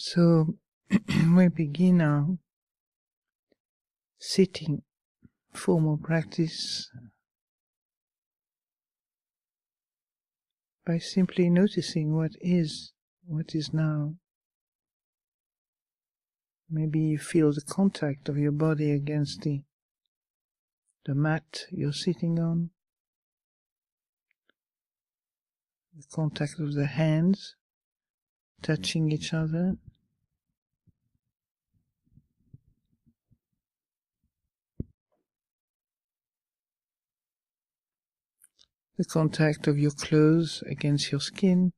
So we begin our sitting formal practice by simply noticing what is now. Maybe you feel the contact of your body against the mat you're sitting on, the contact of the hands touching each other. The contact of your clothes against your skin.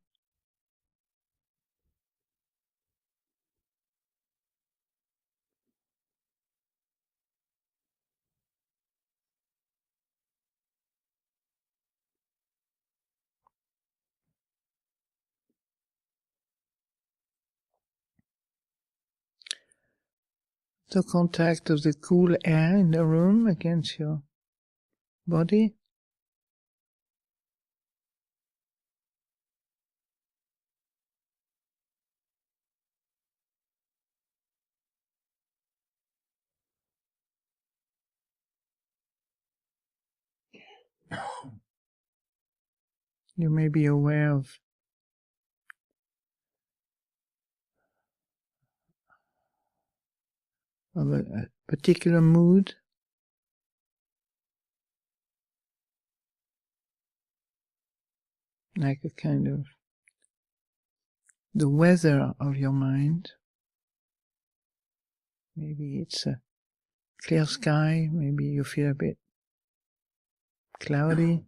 The contact of the cool air in the room against your body. You may be aware of a particular mood, like a kind of the weather of your mind. Maybe it's a clear sky, maybe you feel a bit cloudy.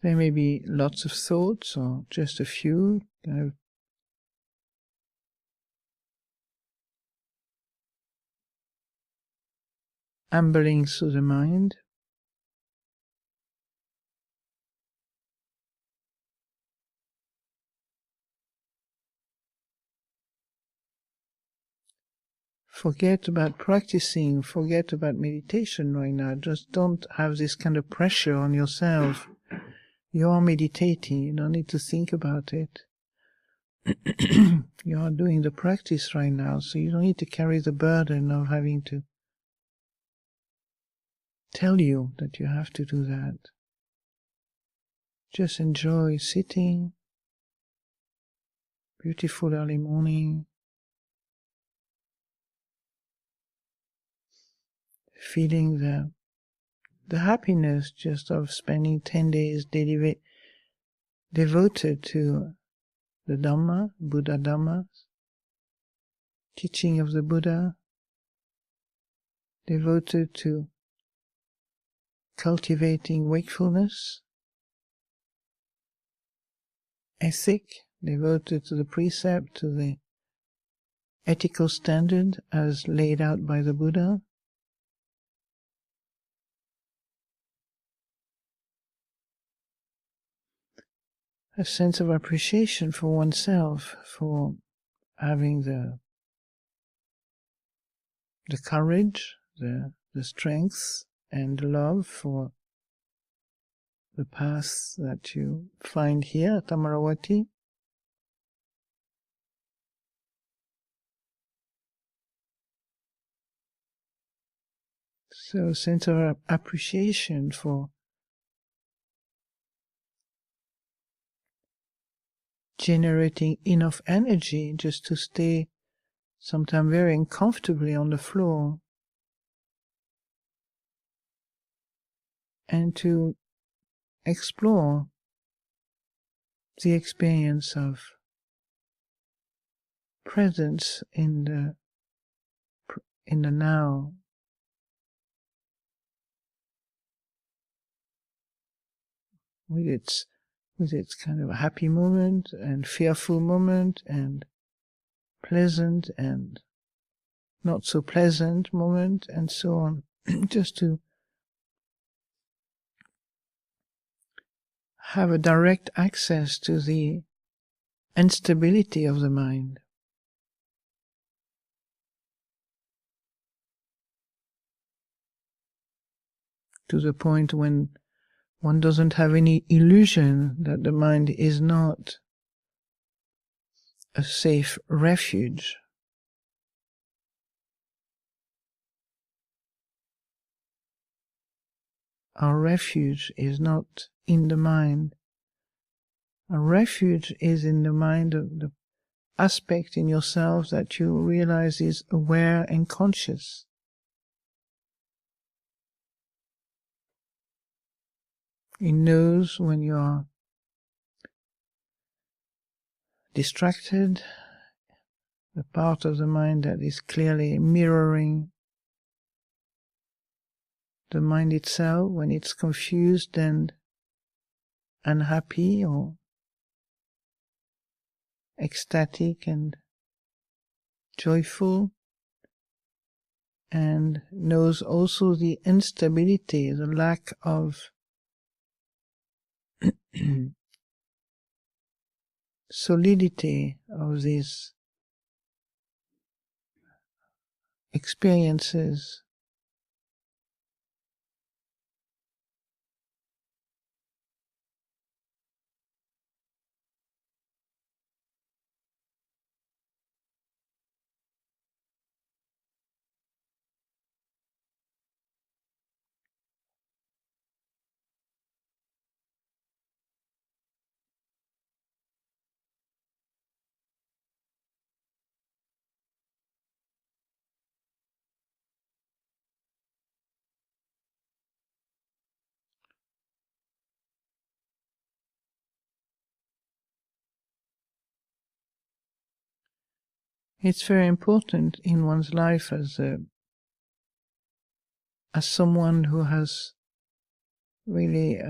There may be lots of thoughts or just a few, kind of ambling through the mind. Forget about practicing, forget about meditation right now. Just don't have this kind of pressure on yourself. You are meditating, you don't need to think about it. You are doing the practice right now, so you don't need to carry the burden of having to tell you that you have to do that. Just enjoy sitting, beautiful early morning, feeling the happiness just of spending 10 days devoted to the Dhamma, Buddha Dhamma, teaching of the Buddha, devoted to cultivating wakefulness, ethic, devoted to the precept, to the ethical standard as laid out by the Buddha. A sense of appreciation for oneself, for having the courage, the strength and the love for the path that you find here at Amaravati. So a sense of appreciation for generating enough energy just to stay sometimes very uncomfortably on the floor and to explore the experience of presence in the now. With its kind of happy moment and fearful moment and pleasant and not so pleasant moment and so on. Just to have a direct access to the instability of the mind. To the point when one doesn't have any illusion that the mind is not a safe refuge. Our refuge is not in the mind. Our refuge is in the mind, of the aspect in yourself that you realize is aware and conscious. It knows when you are distracted, the part of the mind that is clearly mirroring the mind itself, when it's confused and unhappy or ecstatic and joyful, and knows also the instability, the lack of solidity of these experiences. It's very important in one's life as someone who has really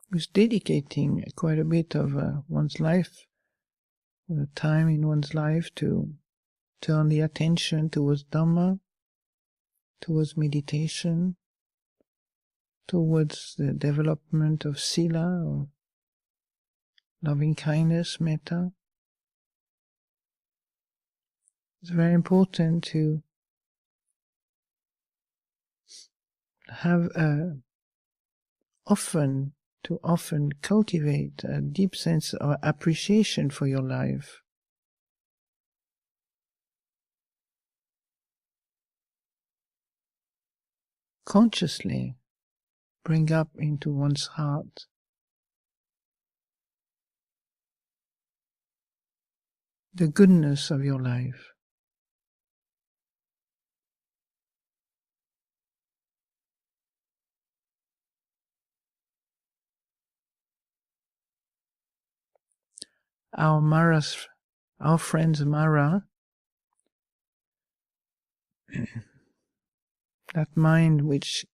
who's dedicating quite a bit of one's life, time in one's life, to turn the attention towards Dhamma, towards meditation, towards the development of Sila, or loving kindness, metta. It's very important to have often cultivate a deep sense of appreciation for your life. Consciously bring up into one's heart the goodness of your life. Our friends Mara, that mind which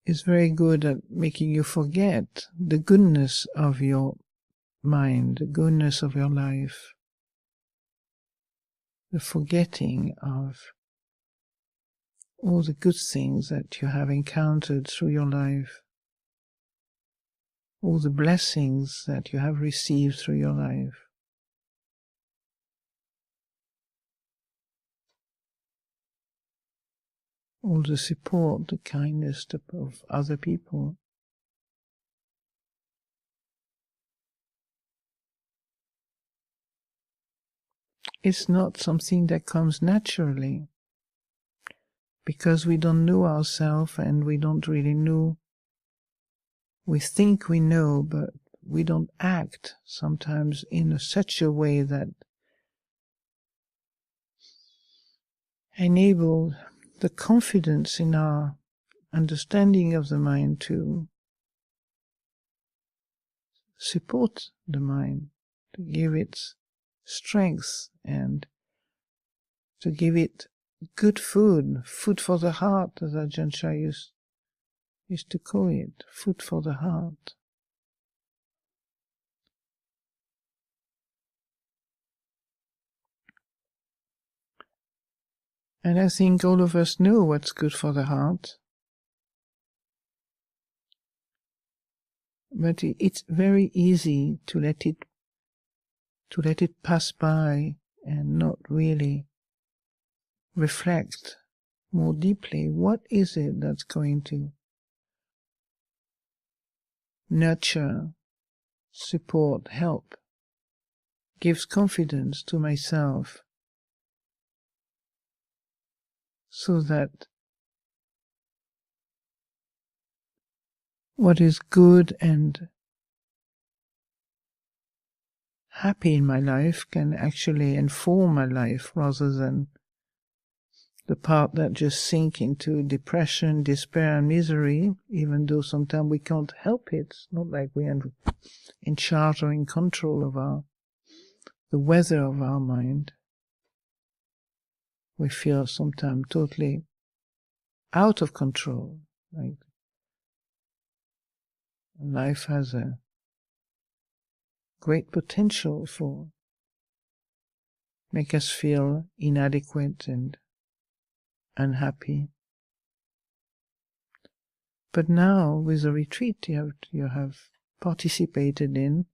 is very good at making you forget the goodness of your mind, the goodness of your life, the forgetting of all the good things that you have encountered through your life, all the blessings that you have received through your life. All the support, the kindness of other people. It's not something that comes naturally, because we don't know ourselves and we don't really know. We think we know, but we don't act sometimes in such a way that enable the confidence in our understanding of the mind to support the mind, to give it strength and to give it good food for the heart, as Ajahn Sundara used to call it, food for the heart. And I think all of us know what's good for the heart. But it's very easy to let it pass by and not really reflect more deeply. What is it that's going to nurture, support, help, gives confidence to myself, so that what is good and happy in my life can actually inform my life, rather than the part that just sink into depression, despair, and misery, even though sometimes we can't help it. It's not like we are in charge or in control of the weather of our mind. We feel sometimes totally out of control. Like life has a great potential for make us feel inadequate and unhappy. But now, with the retreat you have participated in,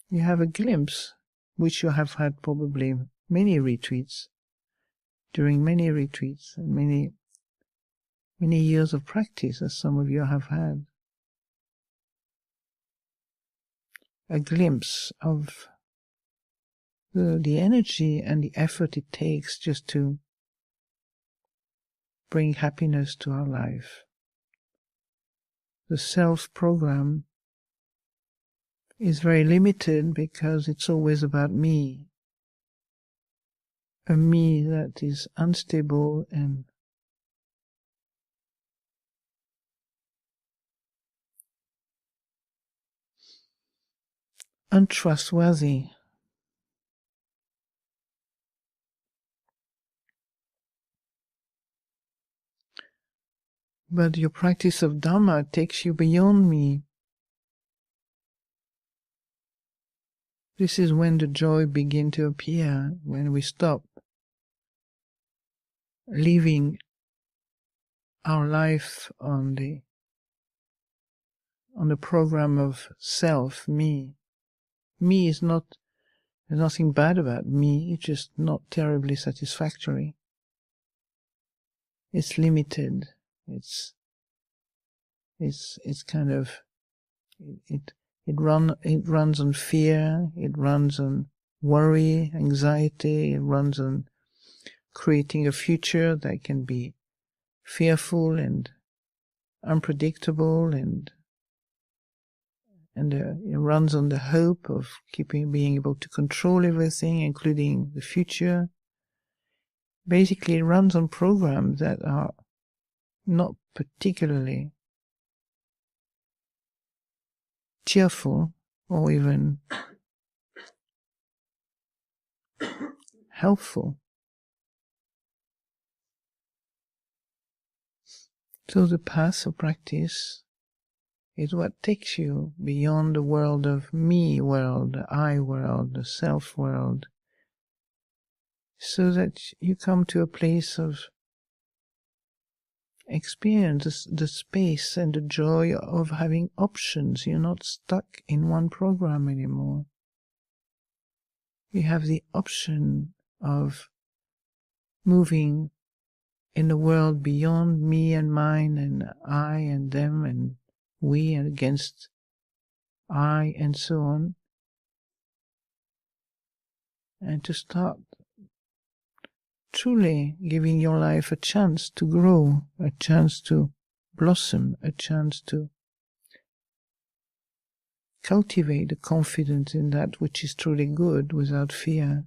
you have a glimpse, which you have had probably many retreats, during many retreats and many years of practice, as some of you have had. A glimpse of the energy and the effort it takes just to bring happiness to our life. The self program is very limited because it's always about me. A me that is unstable and untrustworthy. But your practice of Dhamma takes you beyond me. This is when the joy begins to appear, when we stop living our life on the program of self, me. Me is not, there's nothing bad about me, it's just not terribly satisfactory. It's limited. It's kind of, it runs on fear, it runs on worry, anxiety, it runs on creating a future that can be fearful and unpredictable, and it runs on the hope of being able to control everything, including the future. Basically, it runs on programs that are not particularly cheerful or even helpful. So the path of practice is what takes you beyond the world of me world, the I world, the self world, so that you come to a place of experience, the space and the joy of having options. You're not stuck in one program anymore. You have the option of moving in the world beyond me and mine and I and them and we and against I and so on, and to start truly giving your life a chance to grow, a chance to blossom, a chance to cultivate the confidence in that which is truly good without fear.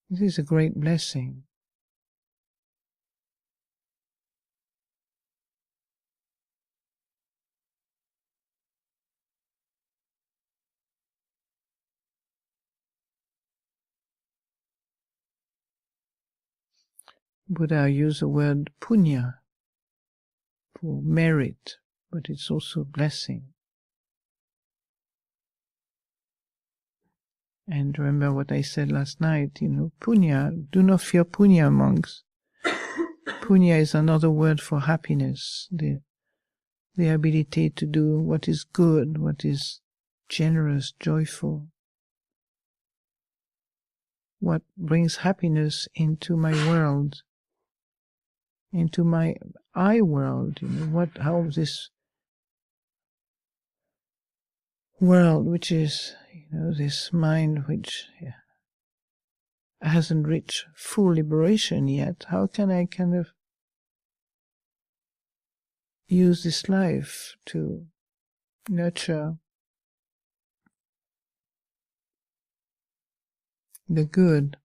This is a great blessing. Buddha used the word punya for merit, but it's also a blessing. And remember what I said last night, punya, do not fear punya, monks. Punya is another word for happiness, the ability to do what is good, what is generous, joyful, what brings happiness into my world, into my I world, how this world, which is, this mind which hasn't reached full liberation yet, how can I kind of use this life to nurture the good,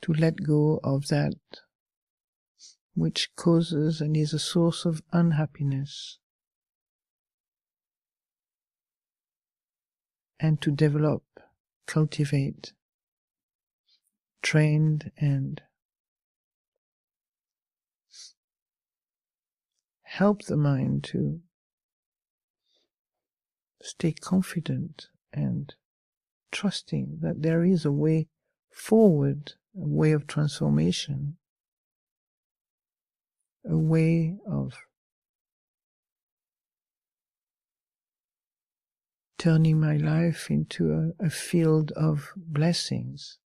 to let go of that which causes and is a source of unhappiness, and to develop, cultivate, train and help the mind to stay confident and trusting that there is a way forward, a way of transformation, a way of turning my life into a field of blessings.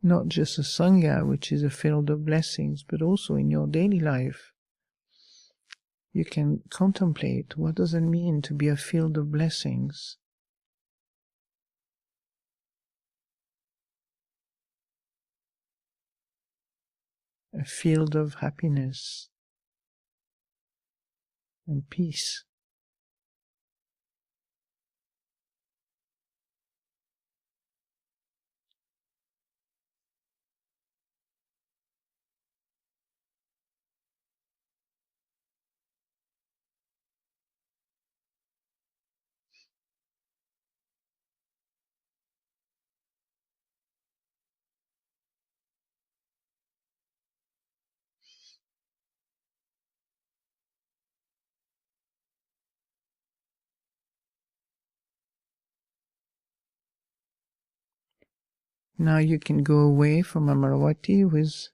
Not just a Sangha, which is a field of blessings, but also in your daily life. You can contemplate, what does it mean to be a field of blessings? A field of happiness and peace. Now you can go away from Amaravati with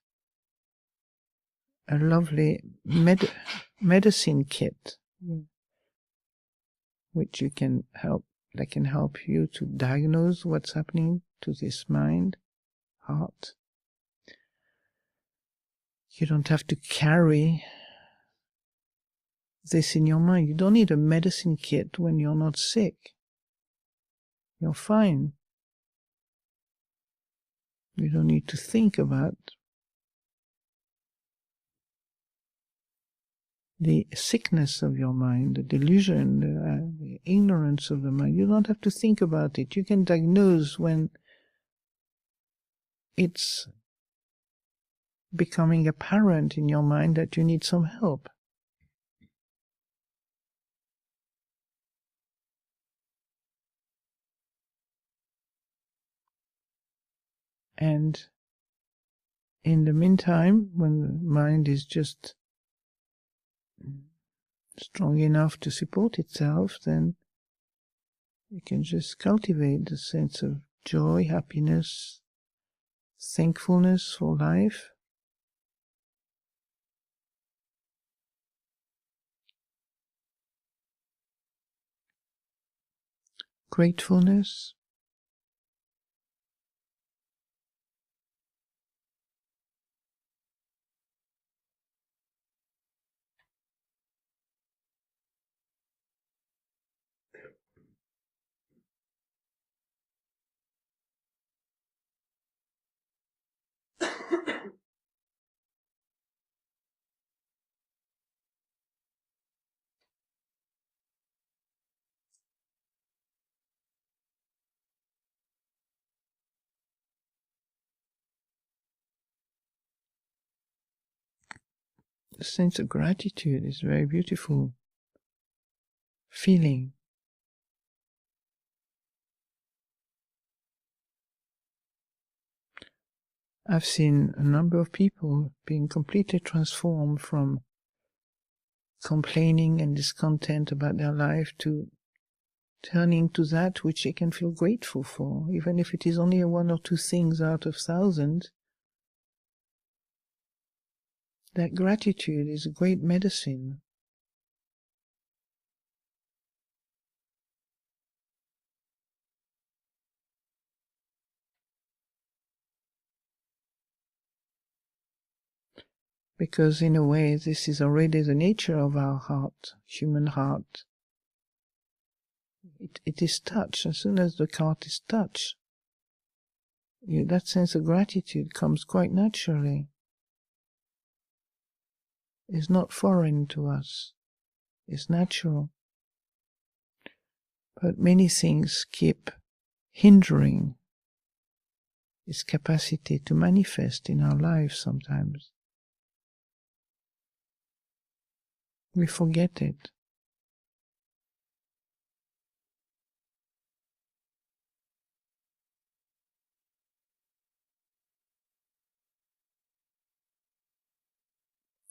a lovely medicine kit, which that can help you to diagnose what's happening to this mind, heart. You don't have to carry this in your mind. You don't need a medicine kit when you're not sick. You're fine. You don't need to think about the sickness of your mind, the delusion, the ignorance of the mind. You don't have to think about it. You can diagnose when it's becoming apparent in your mind that you need some help. And in the meantime, when the mind is just strong enough to support itself, then you can just cultivate the sense of joy, happiness, thankfulness for life. Gratefulness. The sense of gratitude is a very beautiful feeling. I've seen a number of people being completely transformed from complaining and discontent about their life to turning to that which they can feel grateful for, even if it is only one or two things out of thousands. That gratitude is a great medicine. Because in a way, this is already the nature of our heart, human heart. It is touch. As soon as the heart is touched, that sense of gratitude comes quite naturally. It's not foreign to us. It's natural. But many things keep hindering its capacity to manifest in our lives sometimes. We forget it.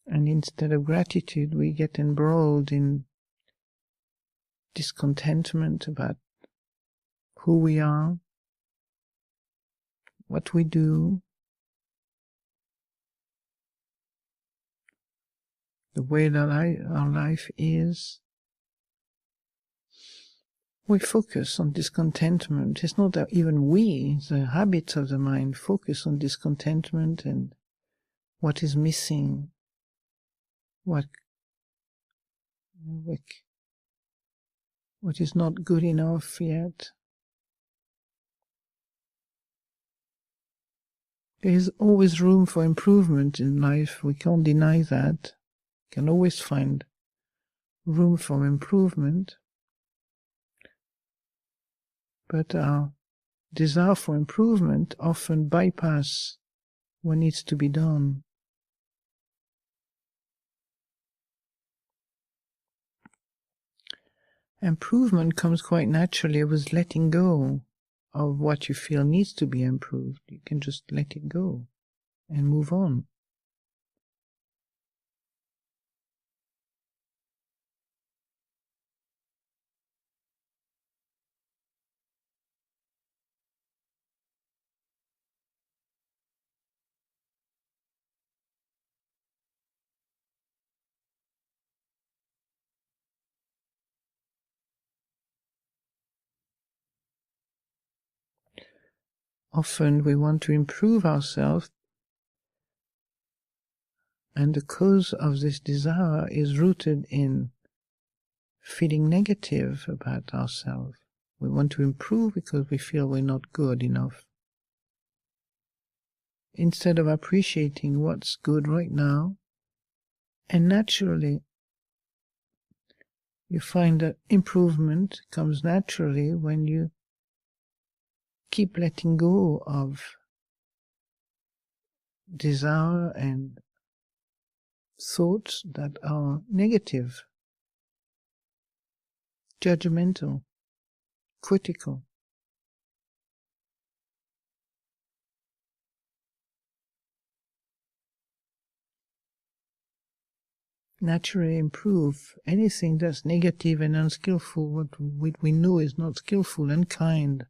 And instead of gratitude, we get embroiled in discontentment about who we are, what we do, the way that our life is. We focus on discontentment. It's not that even we, the habits of the mind, focus on discontentment and what is missing, what is not good enough yet. There is always room for improvement in life. We can't deny that. We can always find room for improvement. But our desire for improvement often bypass what needs to be done. Improvement comes quite naturally with letting go of what you feel needs to be improved. You can just let it go and move on. Often we want to improve ourselves, and the cause of this desire is rooted in feeling negative about ourselves. We want to improve because we feel we're not good enough. Instead of appreciating what's good right now, and naturally you find that improvement comes naturally when you keep letting go of desire and thoughts that are negative, judgmental, critical. Naturally improve anything that's negative and unskillful, what we know is not skillful, unkind,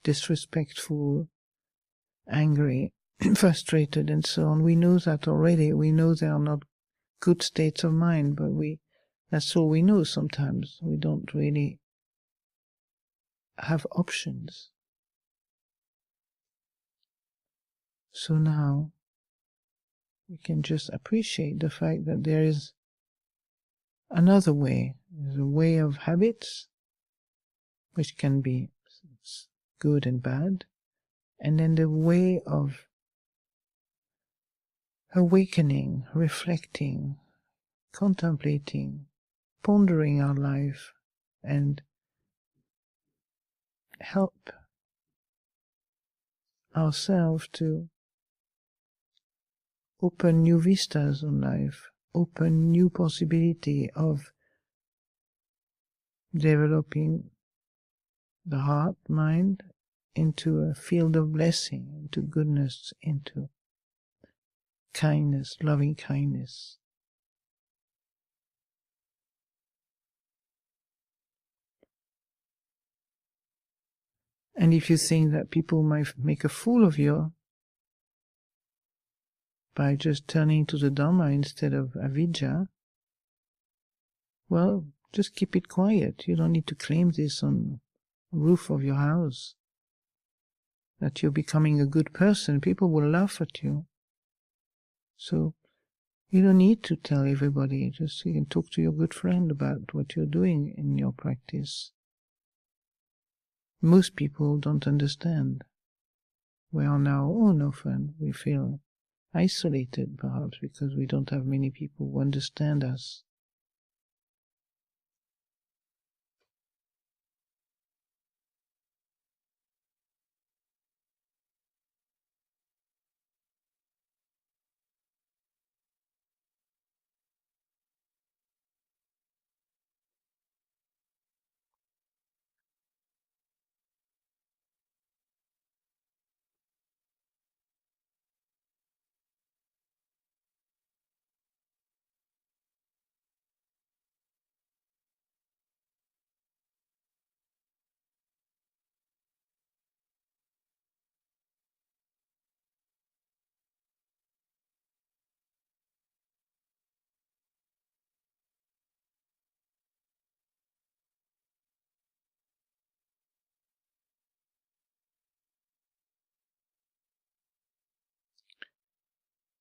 disrespectful, angry, frustrated, and so on. We know that already. We know they are not good states of mind, but that's all we know sometimes. We don't really have options. So now we can just appreciate the fact that there is another way. There's a way of habits, which can be good and bad, and then the way of awakening, reflecting, contemplating, pondering our life, and help ourselves to open new vistas on life, open new possibility of developing the heart, mind, into a field of blessing, into goodness, into kindness, loving kindness. And if you think that people might make a fool of you by just turning to the Dhamma instead of avidya, well, just keep it quiet. You don't need to claim this on the roof of your house, that you're becoming a good person. People will laugh at you. So you don't need to tell everybody. Just you can talk to your good friend about what you're doing in your practice. Most people don't understand. We are now own often. We feel isolated, perhaps, because we don't have many people who understand us.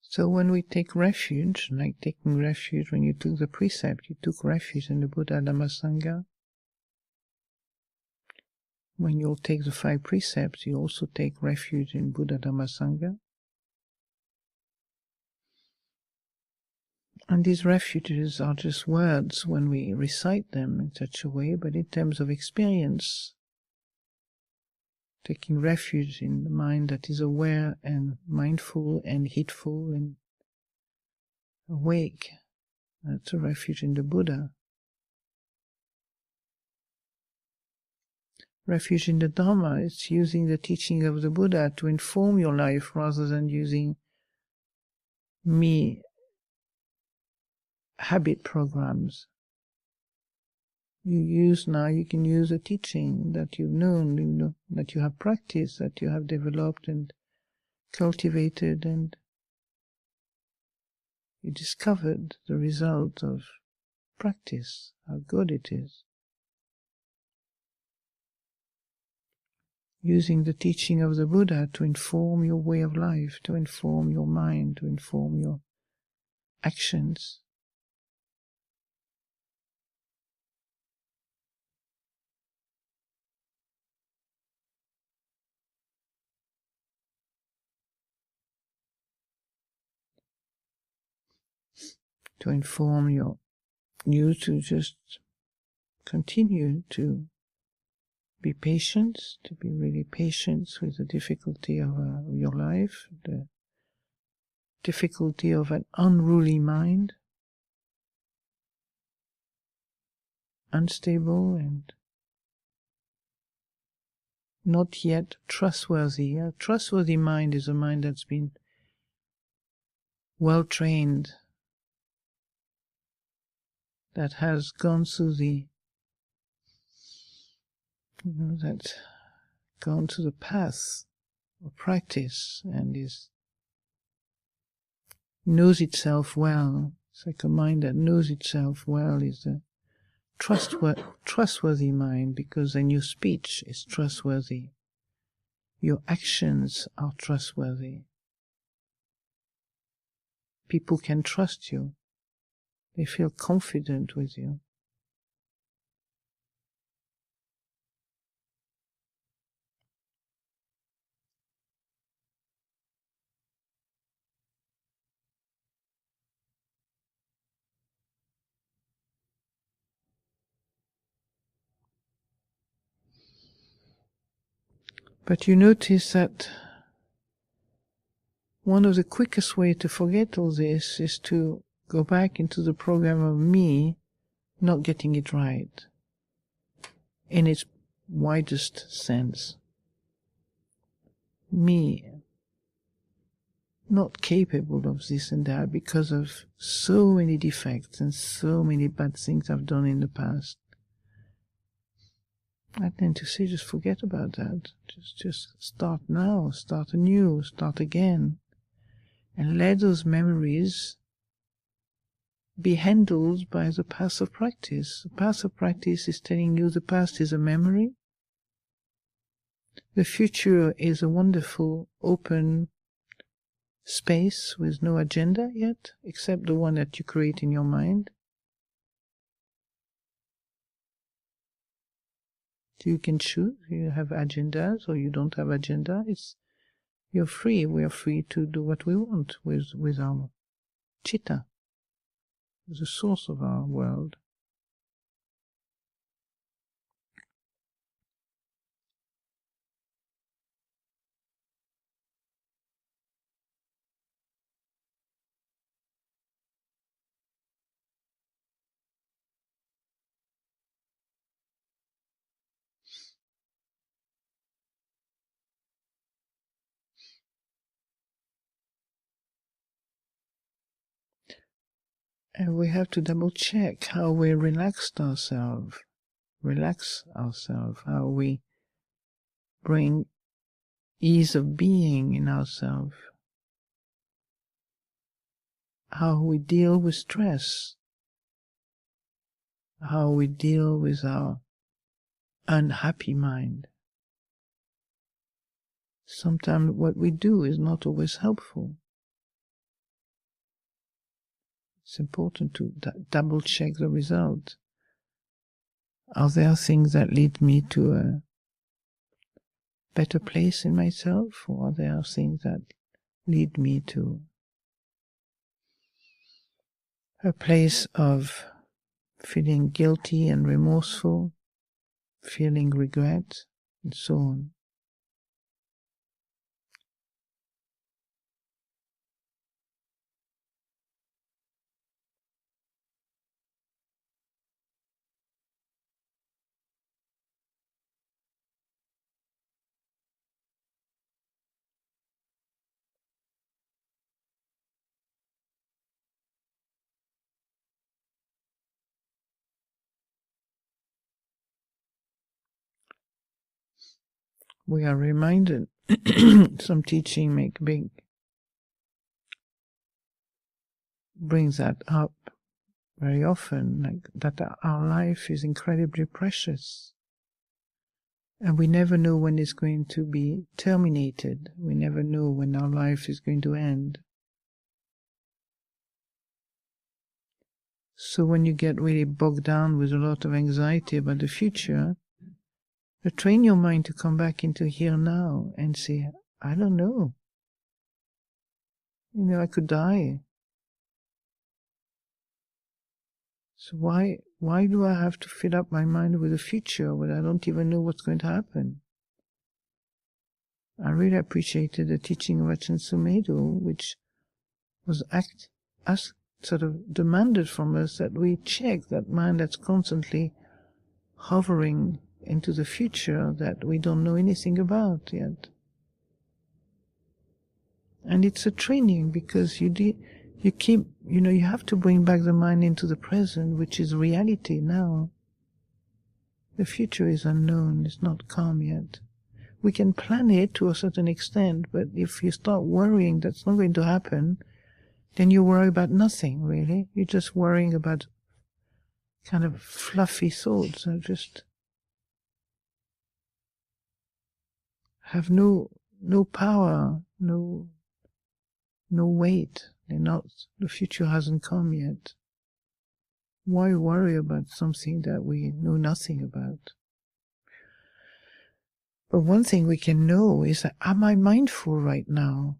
So when we take refuge, like taking refuge, when you took the precept, you took refuge in the Buddha Dhamma Sangha. When you'll take the 5 precepts, you also take refuge in Buddha Dhamma Sangha. And these refuges are just words when we recite them in such a way, but in terms of experience, taking refuge in the mind that is aware and mindful and heedful and awake, that's a refuge in the Buddha. Refuge in the Dhamma, it's using the teaching of the Buddha to inform your life rather than using me habit programs. You can use a teaching that you've known, that you have practiced, that you have developed and cultivated, and you discovered the result of practice, how good it is. Using the teaching of the Buddha to inform your way of life, to inform your mind, to inform your actions. To inform you to just continue to be patient, to be really patient with the difficulty of your life, the difficulty of an unruly mind, unstable and not yet trustworthy. A trustworthy mind is a mind that's been well trained, that has gone through that's gone to the path of practice and knows itself well. It's like a mind that knows itself well is a trustworthy mind, because then your speech is trustworthy. Your actions are trustworthy. People can trust you. They feel confident with you. But you notice that one of the quickest ways to forget all this is to go back into the program of me not getting it right in its widest sense. Me not capable of this and that because of so many defects and so many bad things I've done in the past. I tend to say, just forget about that. Just start now, start anew, start again. And let those memories be handled by the path of practice. The path of practice is telling you the past is a memory. The future is a wonderful, open space with no agenda yet, except the one that you create in your mind. You can choose. You have agendas or you don't have agenda. You're free. We are free to do what we want with our chitta, the source of our world. And we have to double check how we relax ourselves, how we bring ease of being in ourselves, how we deal with stress, how we deal with our unhappy mind. Sometimes what we do is not always helpful. It's important to double check the result. Are there things that lead me to a better place in myself, or are there things that lead me to a place of feeling guilty and remorseful, feeling regret, and so on? We are reminded, some teaching brings that up very often, like that our life is incredibly precious. And we never know when it's going to be terminated. We never know when our life is going to end. So when you get really bogged down with a lot of anxiety about the future, train your mind to come back into here now and say, I don't know. I could die. So why do I have to fill up my mind with the future when I don't even know what's going to happen? I really appreciated the teaching of Ajahn Sundara, which was sort of demanded from us that we check that mind that's constantly hovering into the future that we don't know anything about yet. And it's a training, because you have to bring back the mind into the present, which is reality now. The future is unknown, it's not calm yet. We can plan it to a certain extent, but if you start worrying that's not going to happen, then you worry about nothing, really. You're just worrying about kind of fluffy thoughts that just have no power, no weight. The future hasn't come yet. Why worry about something that we know nothing about? But one thing we can know is that, am I mindful right now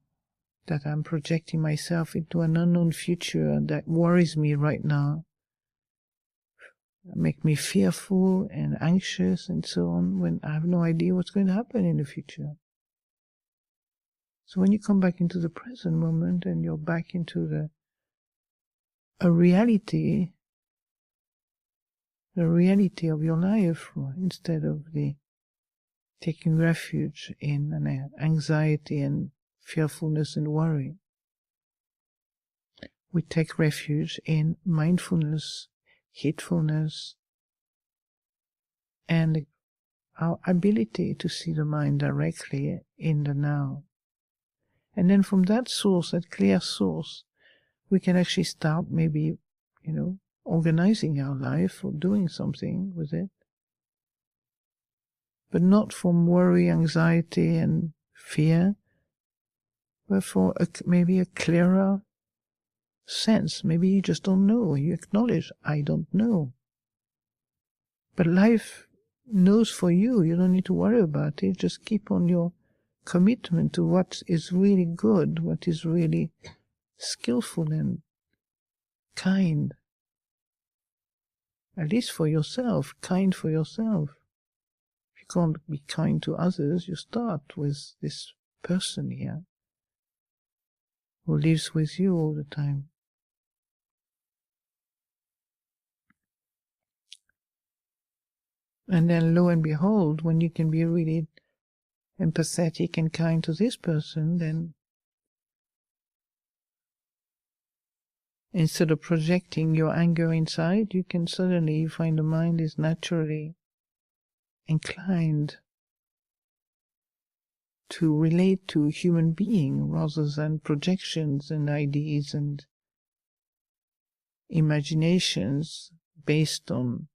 that I'm projecting myself into an unknown future that worries me right now, make me fearful and anxious and so on, when I have no idea what's going to happen in the future? So when you come back into the present moment and you're back into a reality, the reality of your life, instead of taking refuge in an anxiety and fearfulness and worry, we take refuge in mindfulness, heedfulness, and our ability to see the mind directly in the now. And then from that source, that clear source, we can actually start maybe, organizing our life or doing something with it. But not from worry, anxiety, and fear, but for maybe a clearer sense. Maybe you just don't know. You acknowledge, I don't know. But life knows for you. You don't need to worry about it. Just keep on your commitment to what is really good, what is really skillful and kind. At least for yourself, kind for yourself. If you can't be kind to others, you start with this person here who lives with you all the time. And then lo and behold, when you can be really empathetic and kind to this person, then instead of projecting your anger inside, you can suddenly find the mind is naturally inclined to relate to a human being rather than projections and ideas and imaginations based on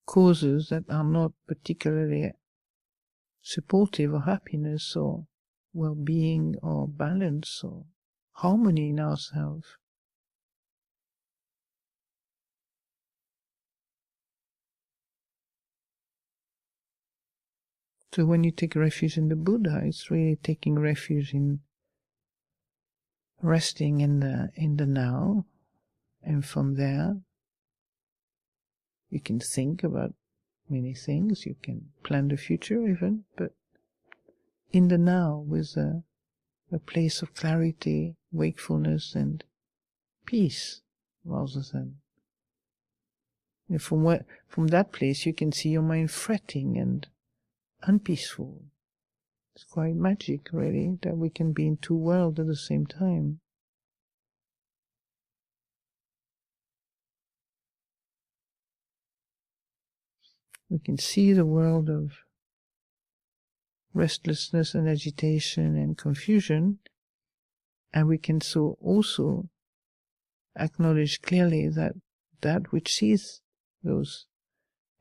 causes that are not particularly supportive of happiness or well-being or balance or harmony in ourselves. So when you take refuge in the Buddha, it's really taking refuge in resting in the now, and from there you can think about many things, you can plan the future even, but in the now with a place of clarity, wakefulness and peace, rather than from that place you can see your mind fretting and unpeaceful. It's quite magic, really, that we can be in two worlds at the same time. We can see the world of restlessness and agitation and confusion, and we can so also acknowledge clearly that that which sees those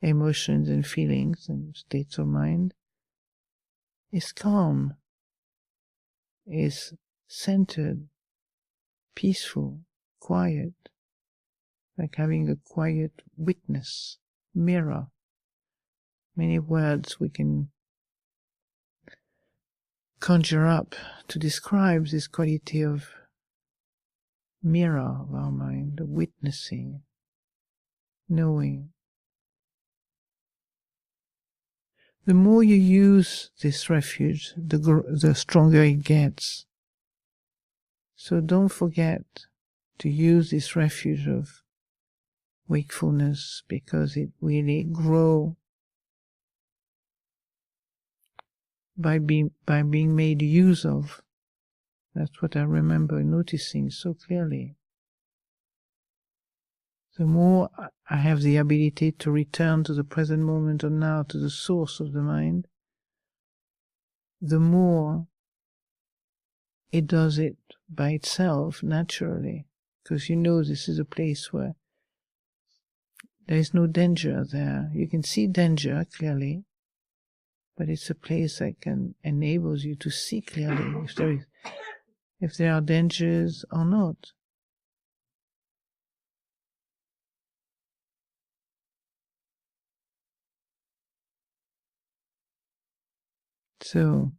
emotions and feelings and states of mind is calm, is centered, peaceful, quiet, like having a quiet witness, mirror. Many words we can conjure up to describe this quality of mirror of our mind, of witnessing, knowing. The more you use this refuge, the stronger it gets. So don't forget to use this refuge of wakefulness, because it really grows by being made use of. That's what I remember noticing so clearly. The more I have the ability to return to the present moment or now, to the source of the mind, the more it does it by itself naturally, because this is a place where there is no danger there. You can see danger clearly, but it's a place that enables you to see clearly if there are dangers or not. So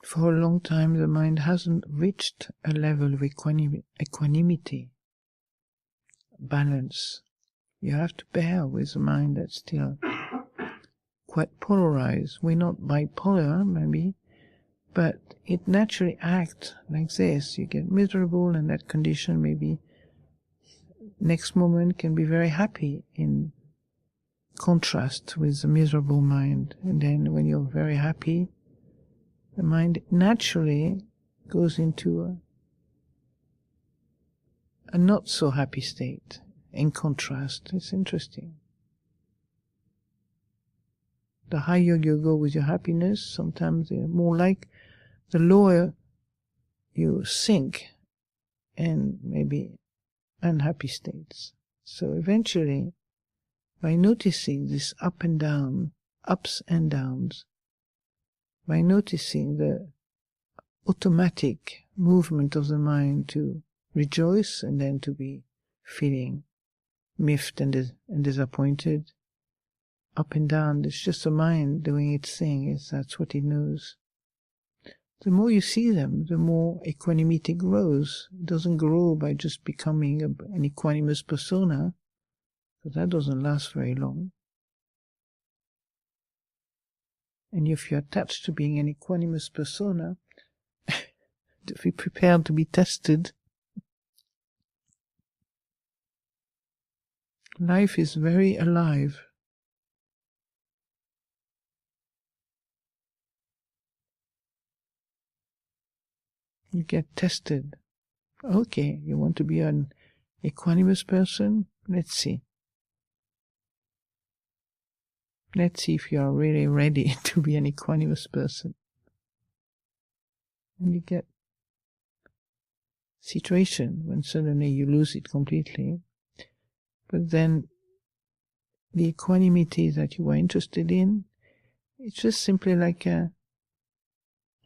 for a long time the mind hasn't reached a level of equanimity. balance. You have to bear with a mind that's still quite polarized. We're not bipolar, maybe, but it naturally acts like this. You get miserable, and that condition maybe next moment can be very happy in contrast with the miserable mind. And then when you're very happy, the mind naturally goes into a not so happy state in contrast. It's interesting. The higher you go with your happiness, sometimes they're more like the lower you sink in maybe unhappy states. So eventually, by noticing this ups and downs, by noticing the automatic movement of the mind to rejoice and then to be feeling miffed and disappointed, up and down, it's just the mind doing its thing. That's what it knows. The more you see them, the more equanimity grows. It doesn't grow by just becoming an equanimous persona, because that doesn't last very long. And if you're attached to being an equanimous persona, be prepared to be tested. Life is very alive. You get tested. Okay, you want to be an equanimous person? Let's see. Let's see if you are really ready to be an equanimous person. And you get situation when suddenly you lose it completely. But then the equanimity that you were interested in, it's just simply like a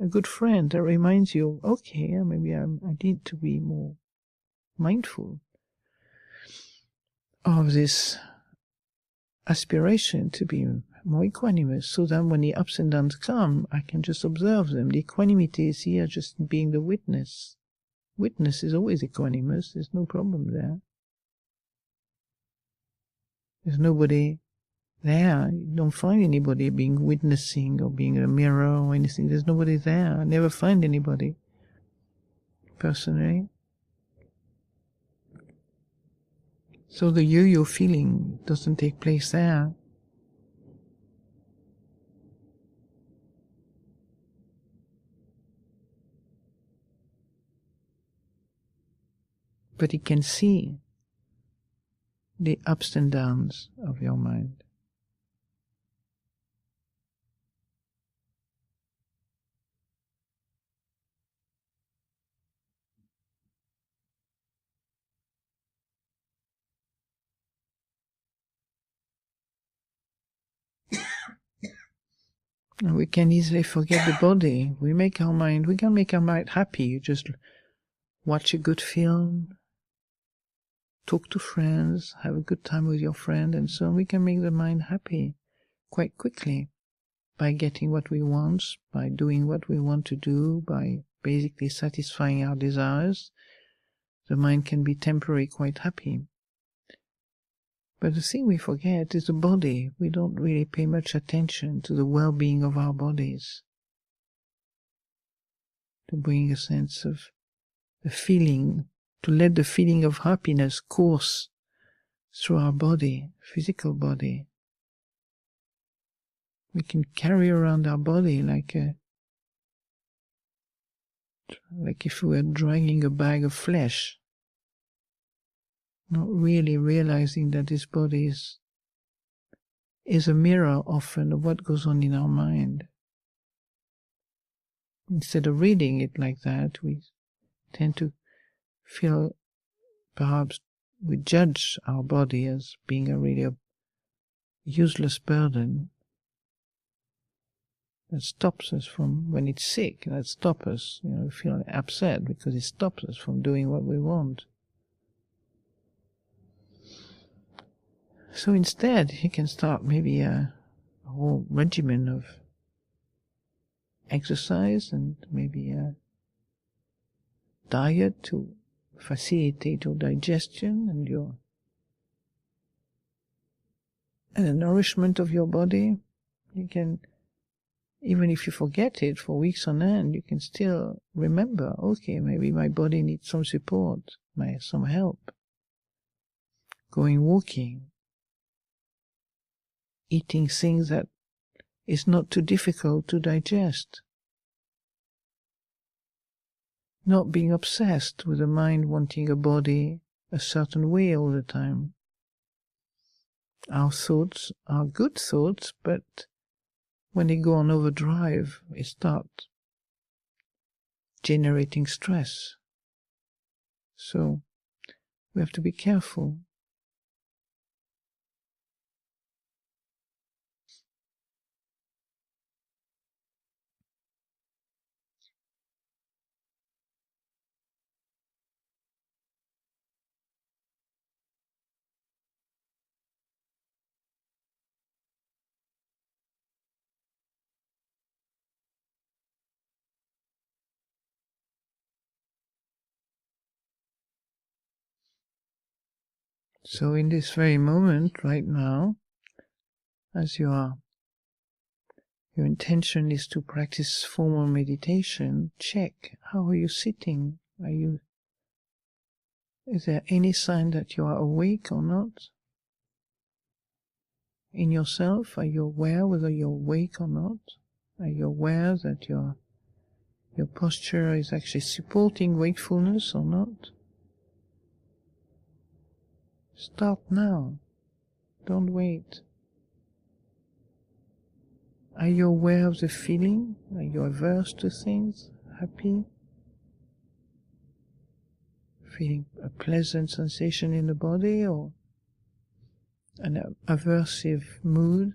good friend that reminds you, okay, maybe I need to be more mindful of this aspiration to be more equanimous, so that when the ups and downs come, I can just observe them. The equanimity is here just being the witness. Witness is always equanimous. There's no problem there. There's nobody there. You don't find anybody being witnessing or being a mirror or anything. There's nobody there. I never find anybody, personally. So the yo-yo feeling doesn't take place there. But it can see the ups and downs of your mind. And we can easily forget the body. We can make our mind happy. You just watch a good film, talk to friends, have a good time with your friend, and so on. We can make the mind happy quite quickly by getting what we want, by doing what we want to do, by basically satisfying our desires. The mind can be temporarily quite happy. But the thing we forget is the body. We don't really pay much attention to the well-being of our bodies, to bring a sense of the feeling, to let the feeling of happiness course through our body, physical body. We can carry around our body like if we were dragging a bag of flesh, not really realizing that this body is a mirror often of what goes on in our mind. Instead of reading it like that, we tend to feel, perhaps we judge our body as being a really useless burden that stops us from, when it's sick, that stops us, we feel upset because it stops us from doing what we want. So instead, you can start maybe a whole regimen of exercise and maybe a diet to facilitate your digestion and your and the nourishment of your body. You can, even if you forget it for weeks on end, you can still remember, okay, maybe my body needs some support, some help. Going walking, eating things that is not too difficult to digest. Not being obsessed with the mind wanting a body a certain way all the time. Our thoughts are good thoughts, but when they go on overdrive, they start generating stress. So we have to be careful. So in this very moment, right now, as your intention is to practice formal meditation, check, how are you sitting? Is there any sign that you are awake or not? In yourself, are you aware whether you're awake or not? Are you aware that your posture is actually supporting wakefulness or not? Start now. Don't wait. Are you aware of the feeling? Are you averse to things? Happy? Feeling a pleasant sensation in the body or an aversive mood?